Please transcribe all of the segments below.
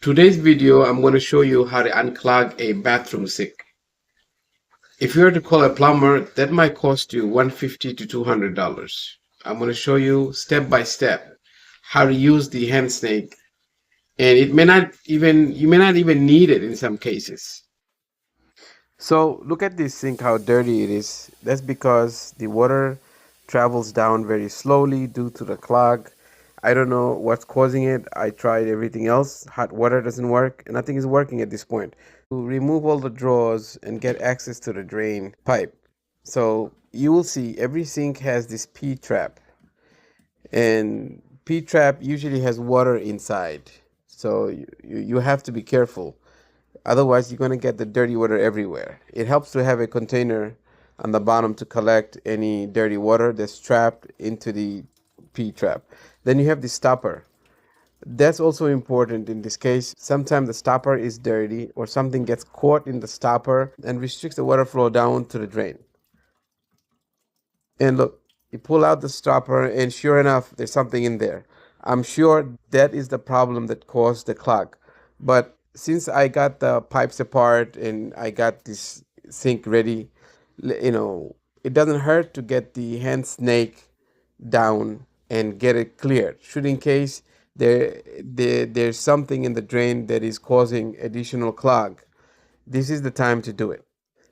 Today's video, I'm going to show you how to unclog a bathroom sink. If you were to call a plumber, that might cost you $150 to $200. I'm going to show you step by step how to use the hand snake, and you may not even need it in some cases. So look at this sink, how dirty it is. That's because the water travels down very slowly due to the clog. I don't know what's causing it. I tried everything else. Hot water doesn't work, and nothing is working at this point. To remove all the drawers and get access to the drain pipe. So you will see every sink has this P trap, and P trap usually has water inside. So you have to be careful. Otherwise, you're going to get the dirty water everywhere. It helps to have a container on the bottom to collect any dirty water that's trapped into the P trap. Then you have the stopper. That's also important in this case. Sometimes the stopper is dirty or something gets caught in the stopper and restricts the water flow down to the drain. And look, you pull out the stopper and sure enough, there's something in there. I'm sure that is the problem that caused the clog. But since I got the pipes apart and I got this sink ready, it doesn't hurt to get the hand snake down and get it cleared. Should in case there's something in the drain that is causing additional clog, this is the time to do it.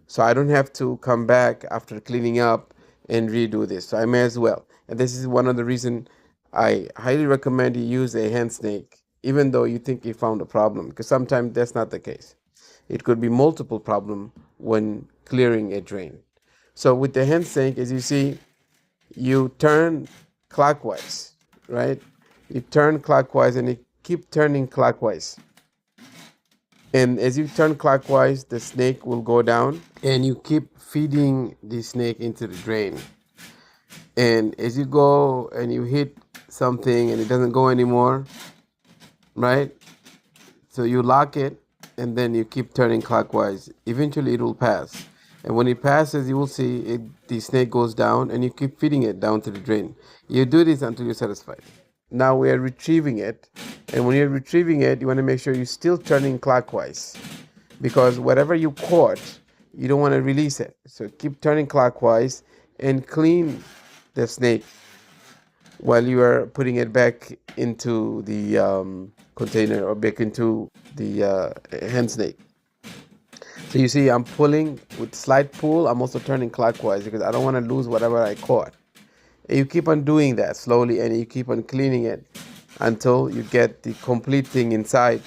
So I don't have to come back after cleaning up and redo this. So I may as well. And this is one of the reason I highly recommend you use a hand snake, even though you think you found a problem, because sometimes that's not the case. It could be multiple problem when clearing a drain. So with the hand snake, as you see, you turn clockwise, right? You turn clockwise and you keep turning clockwise. And as you turn clockwise, the snake will go down and you keep feeding the snake into the drain. And as you go and you hit something and it doesn't go anymore, right? So you lock it and then you keep turning clockwise. Eventually it will pass. And when it passes, you will see the snake goes down and you keep feeding it down to the drain. You do this until you're satisfied. Now we are retrieving it. And when you're retrieving it, you want to make sure you're still turning clockwise. Because whatever you caught, you don't want to release it. So keep turning clockwise and clean the snake while you are putting it back into the container or back into the hand snake. So you see I'm pulling with slight pull. I'm also turning clockwise because I don't want to lose whatever I caught. And you keep on doing that slowly and you keep on cleaning it until you get the complete thing inside,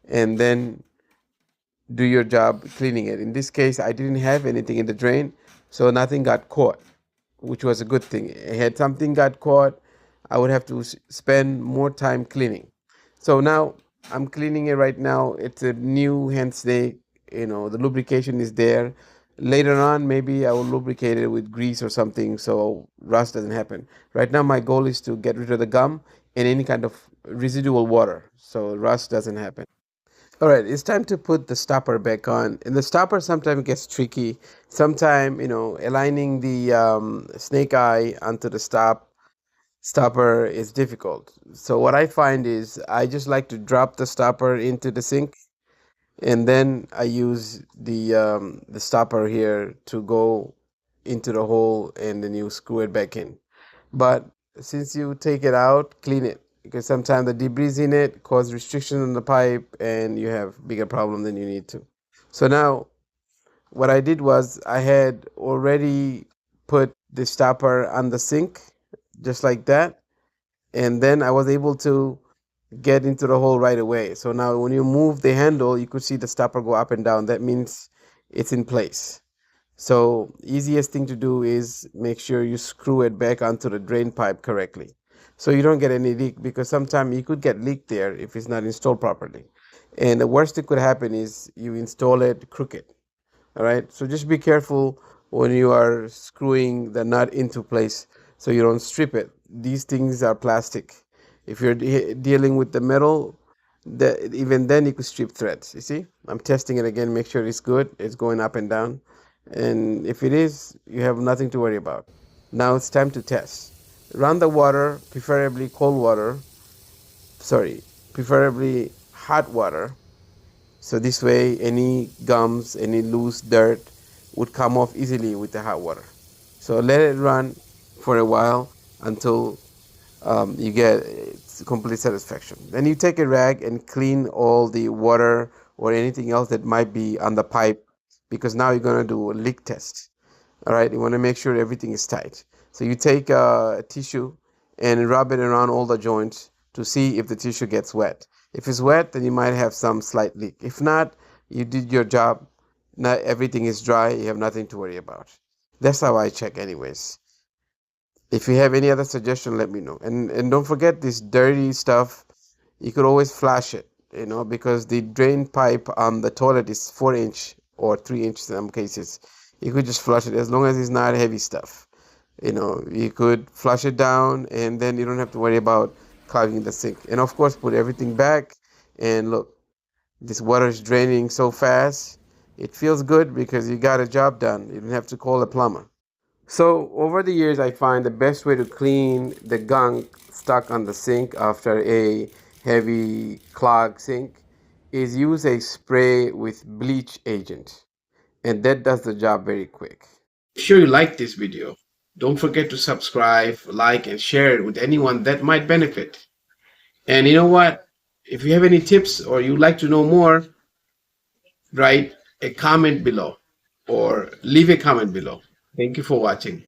and then do your job cleaning it. In this case, I didn't have anything in the drain, so nothing got caught, which was a good thing. Had something got caught, I would have to spend more time cleaning. So now I'm cleaning it right now. It's a new hand snake. The lubrication is there. Later on, maybe I will lubricate it with grease or something so rust doesn't happen. Right now, my goal is to get rid of the gum and any kind of residual water so rust doesn't happen. All right, it's time to put the stopper back on. And the stopper sometimes gets tricky. Sometimes, aligning the snake eye onto the stopper is difficult. So what I find is I just like to drop the stopper into the sink, and then I use the stopper here to go into the hole, and then you screw it back in. But since you take it out, clean it, because sometimes the debris in it cause restriction on the pipe and you have bigger problem than you need to. So now what I did was I had already put the stopper on the sink just like that, and then I was able to get into the hole right away. So now when you move the handle, you could see the stopper go up and down. That means it's in place. So easiest thing to do is make sure you screw it back onto the drain pipe correctly, so you don't get any leak, because sometimes you could get leak there if it's not installed properly. And the worst that could happen is you install it crooked. All right, so just be careful when you are screwing the nut into place so you don't strip it. These things are plastic. If you're dealing with the metal, even then you could strip threads. You see, I'm testing it again, make sure it's good, it's going up and down. And if it is, you have nothing to worry about. Now it's time to test. Run the water, preferably cold water, preferably hot water. So this way, any gums, any loose dirt would come off easily with the hot water. So let it run for a while until you get complete satisfaction. Then you take a rag and clean all the water or anything else that might be on the pipe, because now you're going to do a leak test. All right, you want to make sure everything is tight. So you take a tissue and rub it around all the joints to see if the tissue gets wet. If it's wet, then you might have some slight leak. If not, you did your job. Not everything is dry. You have nothing to worry about. That's how I check, anyways. If you have any other suggestion, let me know. And don't forget this dirty stuff. You could always flash it, because the drain pipe on the toilet is 4 inch or 3 inch in some cases. You could just flush it as long as it's not heavy stuff. You could flush it down, and then you don't have to worry about clogging the sink. And of course, put everything back. And look, this water is draining so fast. It feels good because you got a job done. You don't have to call a plumber. So over the years, I find the best way to clean the gunk stuck on the sink after a heavy clog sink is use a spray with bleach agent, and that does the job very quick. Sure, you like this video. Don't forget to subscribe, like, and share it with anyone that might benefit. And you know what? If you have any tips or you'd like to know more, write a comment below or leave a comment below. Thank you for watching.